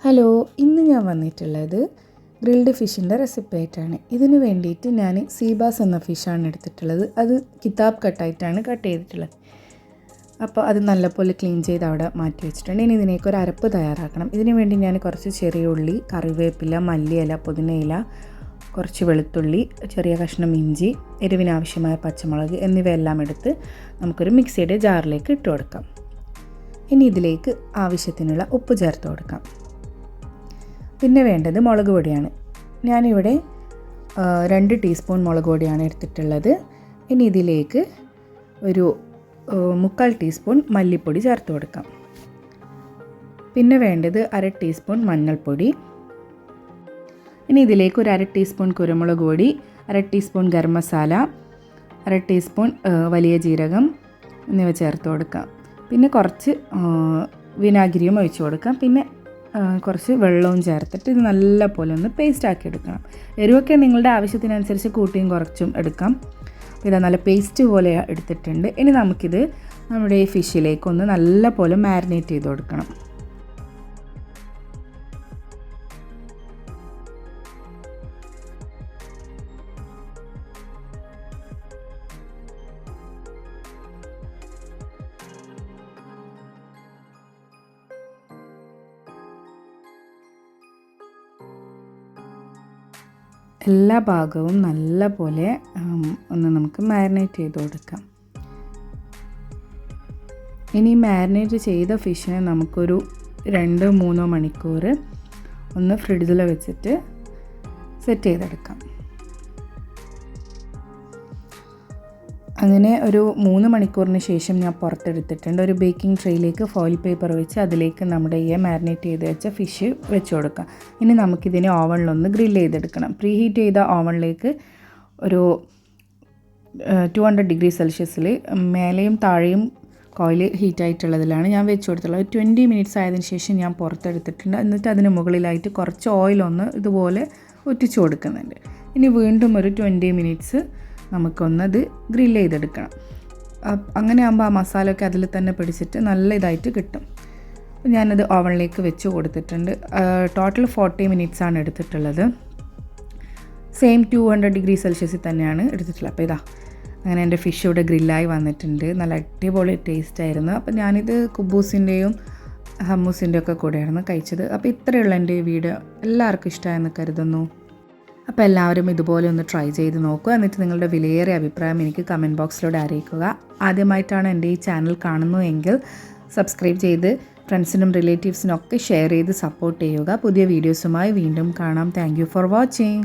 Hello, ഇന്ന് ഞാൻ വന്നിട്ടുള്ളത് ഗ്രിൽഡ് ഫിഷിൻ്റെ റെസിപ്പി ആയിട്ടാണ്. ഇതിന് വേണ്ടിയിട്ട് ഞാൻ സീബാസ് എന്ന ഫിഷാണ് എടുത്തിട്ടുള്ളത്. അത് കിതാബ് കട്ടായിട്ടാണ് കട്ട് ചെയ്തിട്ടുള്ളത്. അപ്പോൾ അത് നല്ലപോലെ ക്ലീൻ ചെയ്ത് അവിടെ മാറ്റി വെച്ചിട്ടുണ്ട്. ഇനി ഇതിനേക്ക് ഒരു അരപ്പ് തയ്യാറാക്കണം. ഇതിന് വേണ്ടി ഞാൻ കുറച്ച് ചെറിയ ഉള്ളി, കറിവേപ്പില, മല്ലിയില, പുതിനയില, കുറച്ച് വെളുത്തുള്ളി, ചെറിയ കഷ്ണം ഇഞ്ചി, എരിവിനാവശ്യമായ പച്ചമുളക് എന്നിവയെല്ലാം എടുത്ത് നമുക്കൊരു മിക്സിയുടെ ജാറിലേക്ക് ഇട്ട് കൊടുക്കാം. ഇനി ഇതിലേക്ക് ആവശ്യത്തിനുള്ള ഉപ്പ് ചേർത്ത് കൊടുക്കാം. പിന്നെ വേണ്ടത് മുളക് പൊടിയാണ്. ഞാനിവിടെ 2 ടീസ്പൂൺ മുളക് പൊടിയാണ് എടുത്തിട്ടുള്ളത്. ഇനി ഇതിലേക്ക് ഒരു 3/4 ടീസ്പൂൺ മല്ലിപ്പൊടി ചേർത്ത് കൊടുക്കാം. പിന്നെ വേണ്ടത് 1/2 ടീസ്പൂൺ മഞ്ഞൾപ്പൊടി. ഇനി ഇതിലേക്ക് ഒരു 1/2 ടീസ്പൂൺ കുരുമുളക് പൊടി, 1/2 ടീസ്പൂൺ ഗരം മസാല, 1/2 ടീസ്പൂൺ വലിയ ജീരകം എന്നിവ ചേർത്ത് കൊടുക്കാം. പിന്നെ കുറച്ച് വിനാഗിരിയും ഒഴിച്ച് കൊടുക്കാം. പിന്നെ കുറച്ച് വെള്ളവും ചേർത്തിട്ട് ഇത് നല്ല പോലെ ഒന്ന് പേസ്റ്റ് ആക്കി എടുക്കണം. എരിവൊക്കെ നിങ്ങളുടെ ആവശ്യത്തിനനുസരിച്ച് കൂട്ടിയും കുറച്ചും എടുക്കാം. ഇതാ നല്ല പേസ്റ്റ് പോലെ എടുത്തിട്ടുണ്ട്. ഇനി നമുക്കിത് നമ്മുടെ ഈ ഫിഷിലേക്കൊന്ന് നല്ല പോലെ മാരിനേറ്റ് ചെയ്ത് കൊടുക്കണം. എല്ലാ ഭാഗവും നല്ല പോലെ ഒന്ന് നമുക്ക് മാരിനേറ്റ് ചെയ്ത് കൊടുക്കാം. ഇനി മാരിനേറ്റ് ചെയ്ത ഫിഷിനെ നമുക്കൊരു 2-3 മണിക്കൂർ ഒന്ന് ഫ്രിഡ്ജിൽ വെച്ചിട്ട് സെറ്റ് ചെയ്തെടുക്കാം. അങ്ങനെ ഒരു 3 മണിക്കൂറിന് ശേഷം ഞാൻ പുറത്തെടുത്തിട്ടുണ്ട്. ഒരു ബേക്കിംഗ് ട്രേയിലേക്ക് ഫോയിൽ പേപ്പർ വെച്ച് അതിലേക്ക് നമ്മുടെ ഈ മാരിനേറ്റ് ചെയ്ത് വെച്ച ഫിഷ് വെച്ച് കൊടുക്കാം. ഇനി നമുക്കിതിനെ ഓവനിലൊന്ന് ഗ്രിൽ ചെയ്തെടുക്കണം. പ്രീ ഹീറ്റ് ചെയ്ത ഓവനിലേക്ക് ഒരു 200 ഡിഗ്രി സെൽഷ്യസിൽ മേലെയും താഴെയും കോയിൽ ഹീറ്റായിട്ടുള്ളതിലാണ് ഞാൻ വെച്ച് കൊടുത്തുള്ളത്. 20 മിനിറ്റ്സ് ആയതിനു ശേഷം ഞാൻ പുറത്തെടുത്തിട്ടുണ്ട്. എന്നിട്ട് അതിന് മുകളിലായിട്ട് കുറച്ച് ഓയിലൊന്ന് ഇതുപോലെ ഒറ്റിച്ചു കൊടുക്കുന്നുണ്ട്. ഇനി വീണ്ടും ഒരു 20 മിനിറ്റ്സ് നമുക്കൊന്നത് ഗ്രിൽ ചെയ്തെടുക്കണം. അങ്ങനെ ആകുമ്പോൾ ആ മസാലയൊക്കെ അതിൽ തന്നെ പിടിച്ചിട്ട് നല്ല ഇതായിട്ട് കിട്ടും. ഞാനത് ഓവനിലേക്ക് വെച്ച് കൊടുത്തിട്ടുണ്ട്. ടോട്ടൽ 40 മിനിറ്റ്സാണ് എടുത്തിട്ടുള്ളത്. സെയിം 200 ഡിഗ്രി സെൽഷ്യസിൽ തന്നെയാണ് എടുത്തിട്ടുള്ളത്. അപ്പോൾ ഇതാ അങ്ങനെ എൻ്റെ ഫിഷ് ഇവിടെ ഗ്രില്ലായി വന്നിട്ടുണ്ട്. നല്ല അടിപൊളി ടേസ്റ്റ് ആയിരുന്നു. അപ്പോൾ ഞാനിത് കുബൂസിൻ്റെയും ഹമ്മൂസിൻ്റെയും ഒക്കെ കൂടെയായിരുന്നു കഴിച്ചത്. അപ്പോൾ ഇത്രയുള്ള എൻ്റെ ഈ വീഡിയോ എല്ലാവർക്കും ഇഷ്ടമായെന്ന് കരുതുന്നു. അപ്പോൾ എല്ലാവരും ഇതുപോലെ ഒന്ന് ട്രൈ ചെയ്ത് നോക്കുക. എന്നിട്ട് നിങ്ങളുടെ വിലയേറിയ അഭിപ്രായം എനിക്ക് കമൻറ്റ് ബോക്സിലൂടെ അറിയിക്കുക. ആദ്യമായിട്ടാണ് എൻ്റെ ഈ ചാനൽ കാണുന്നതെങ്കിൽ സബ്സ്ക്രൈബ് ചെയ്ത് ഫ്രണ്ട്സിനും റിലേറ്റീവ്സിനും ഒക്കെ ഷെയർ ചെയ്ത് സപ്പോർട്ട് ചെയ്യുക. പുതിയ വീഡിയോസുമായി വീണ്ടും കാണാം. Thank you for watching.